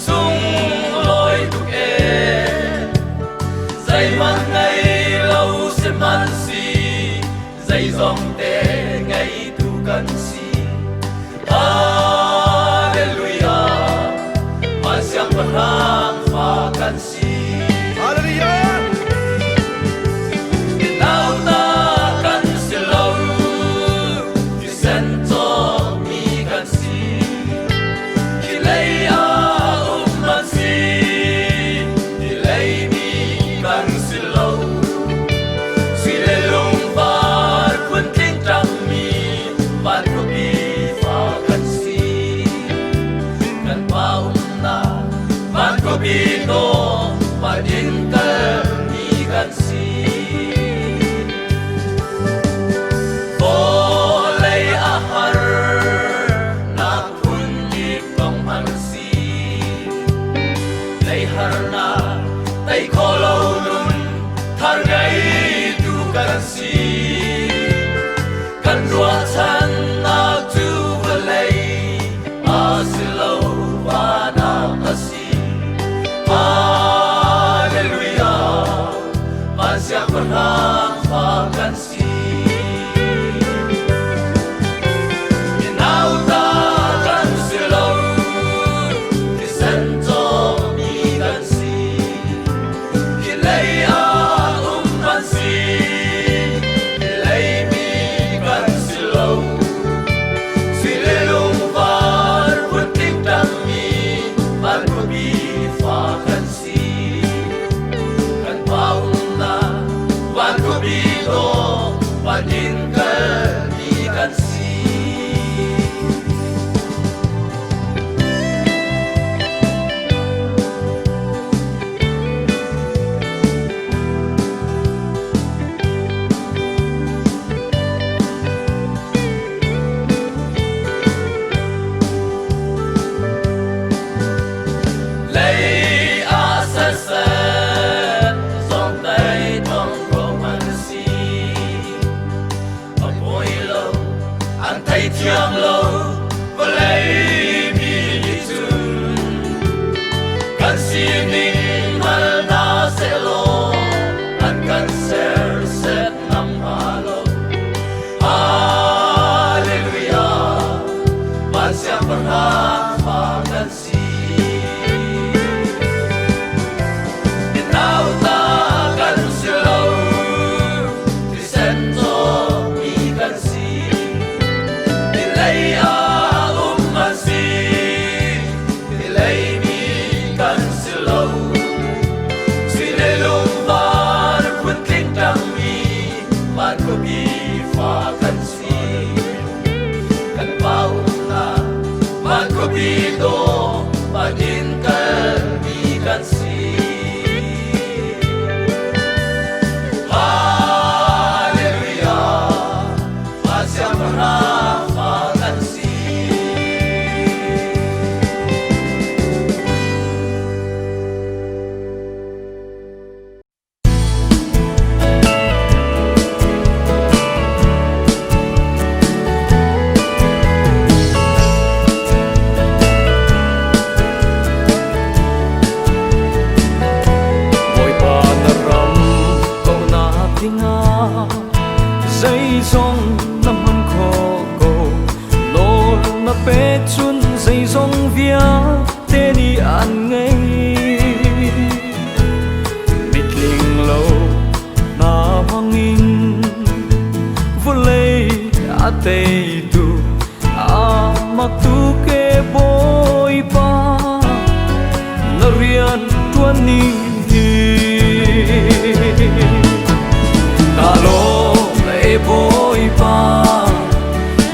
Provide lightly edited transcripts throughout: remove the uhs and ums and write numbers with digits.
sung loi tuk e dây man ngày lâu sẽ man si dây dòng te ngày tu cần si Hallelujah Masyang berhang fa kan si Hallelujah. Bino madinter mi gansi Boleh ahar nak pundi pangmansi Lay harna tay kolaw nun targay tu gansi Kan ruatan na tu balay asilaw wana kasi Hallelujah Masyang berhang makan si Inautakan silaw Disento migan si Kilaya umman si Kilay migan silaw Sililong bar puntik dami Malpubi fakan si Kan paung na Wan ko bito Padin kalikan si Thiang lâu và lấy mi đi chung Cần si ninh mà na sẽ lo Anh cần sẽ nằm hà lâu Hallelujah Bạn sẽ berhak và cần si Nào ta cần si lâu Thì sen cho mi cần si Dilay umman si Dilay mi kan silaw Sinilong bar punting dami Man ko bi fa kan si Kan paung na Man ko bi do Magin kan mi kan si Hallelujah Masyang berhak makan si Mỗi ba na ram câu na tinga dây dòng năm hân khó cô lô na pe chun dây dòng vía tên đi ăn ngay mít linh lâu na mang in vô lây a tê tu a mặc tu ke bôi ba na rian tuan ni Talo e bôi ba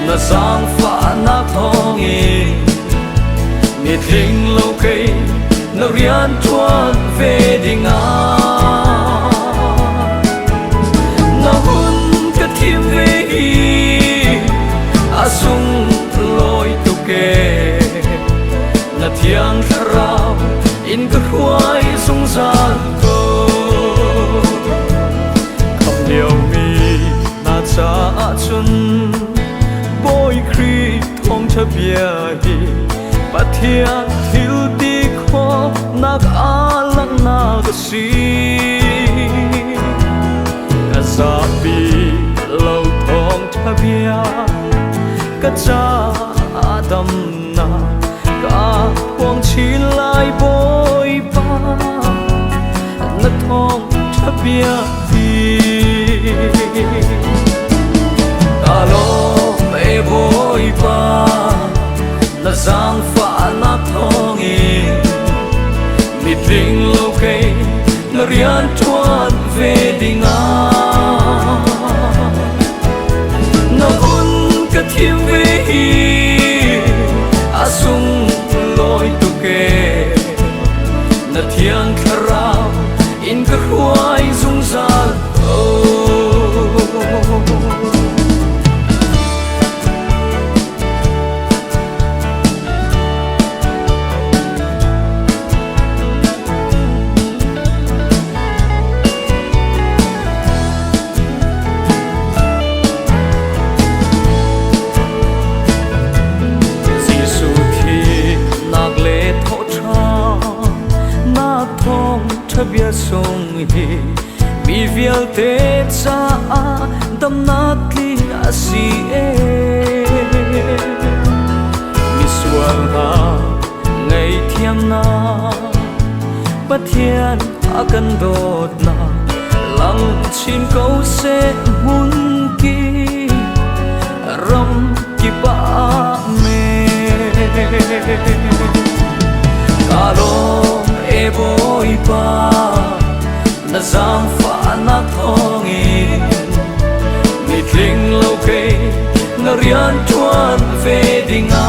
na sang pha na thong e Mít linh lâu cây na rian tuan về dinga Na hun ka thiêm về hi a sung loi tu ke Na thiang tharao in ka huai sung san ko Kham liao mi na cha chun boy kri thong cha bia hi pa thiang thil ti kho nag-alang na kasi kasabi lâu thong thabia kacha adam na ka quang chi lai bôi pa na thong thabia đi alo mê bôi pa na giang pha na thong mi tình lâu cây na rian chuan về đi nga na un ka thiêm về hi a sung loi tu ke na thiang kharao in ka huai zung zal bia song hi mi vial te cha a dam nat li a si e mi sual ha ngày thiam na pathian a kan dot na lang chin câu se mun ki ram ki pa me kalo e bôi pa na giang pha na thong mi tling lâu cây na rian chuan về đi nga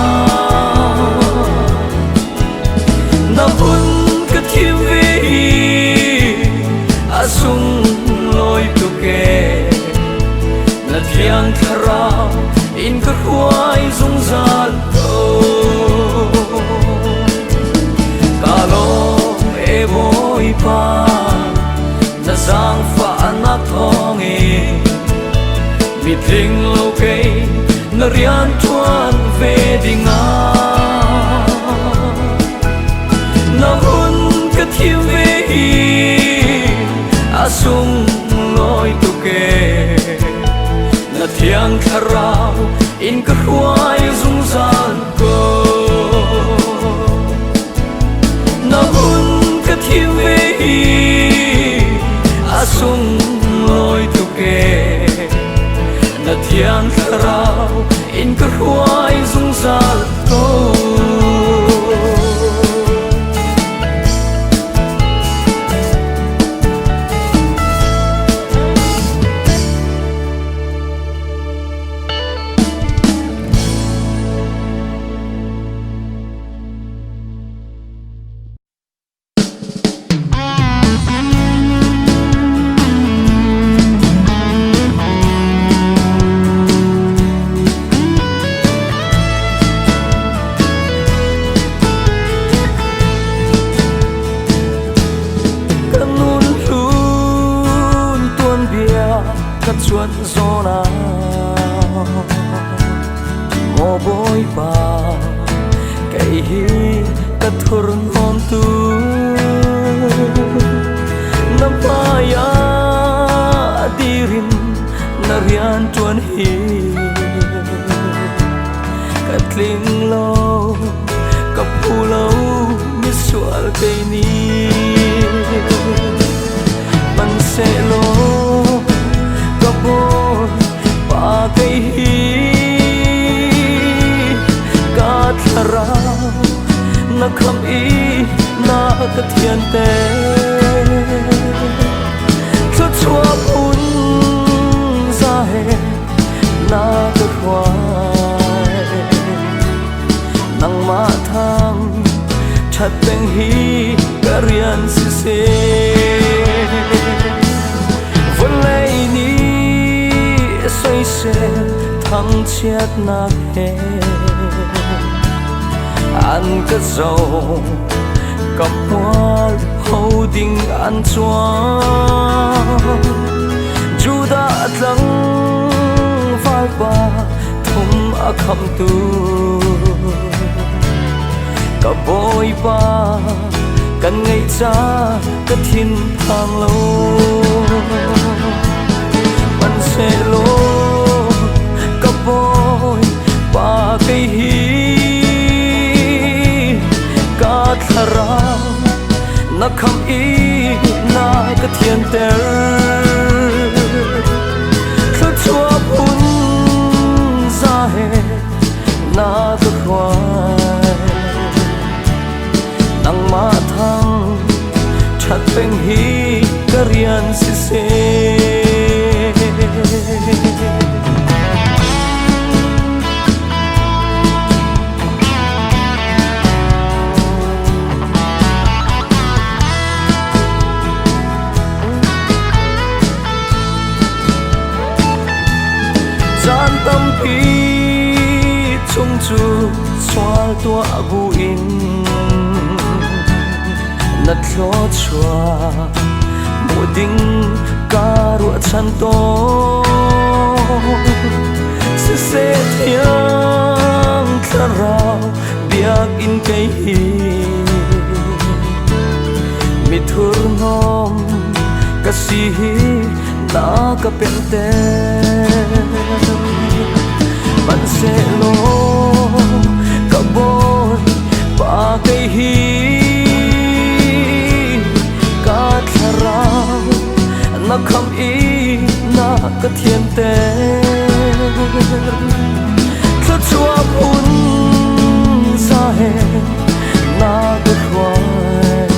na un ka thiêm về a sung loi tu ke na thiang kharao in ka huai zung zal bôi pa na giang pha na thong mi thing lâu cây na rian chuan về đi nga na hun ka thiêm về a sung loi tu ke na thiang kharao in ka huai zung zal ko na hun thiêm về a sung loi tu ke na thiang kharao in ka huai zung zal ko chuan gió na mồ bôi pa cây hi ta thur hom tu na pa ya dirin na rian chuan hi ka tling lo ka pu lo mi sual cây ni man se lo bôi pa cây hi ka tharao na kham i na ka thian te cho chua un za he na ka khwai nang ma thang chat beng hi ka rian si se volei ni xoay xe thăng chết na he ăn cất dầu cặp hoa hậu đình ăn choang dù đã lắng vai ba thum a kham tu ka bôi ba กันไงจ้ากระทินทางโลมันเสโลก็บอยปาไกฮีกาทารานักคำอีนากระเทียนเตอคือชัวพุนสาเหตุนากระควายนังมาทางชัดเป็นฮีกระเรียนสิเซtâm pi chung chu xoa tua bu in nat lo chua mu ding ka ru chan to se se thiang thara biak in kai hi mi thur nom ka si na ka pen teมันเสโลกะบอยปาไกฮีกาทารานักคำอีนากระเทียนเตถ้าชัวพุนสาเหตุนากระควาย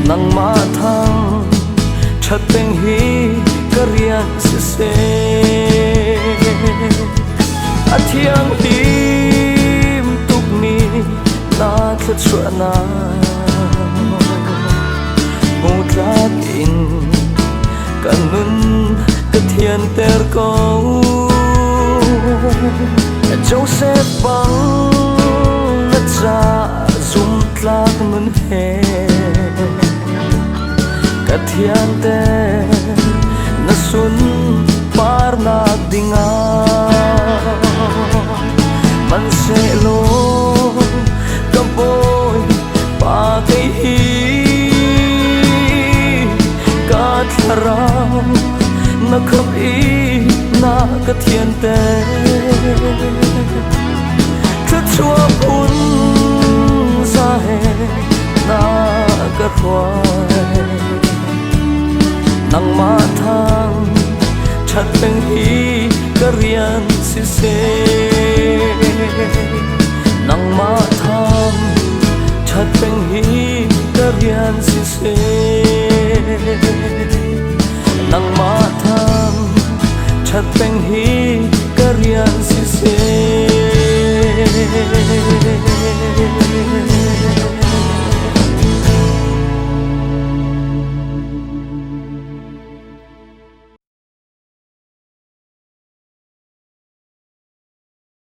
นังมาทางชัดเป็นฮีกะเรียนเสอาเทียงทีมตุกมีนาทะชวนามูตราดินกันนุนกะเทียนเตอร์กเจ้าเสพบังนัจาซุมตลากนุนเฮกะเทียนเตนสุนปาร์นักดิงามันเสโลกะบอยปาไกฮีกาทารานักคำอีนากระเทียนเตถ้าชัวพุนสาเหตุนากระควายนังมาทางชัดเป็นฮีกะเรียนสิเซ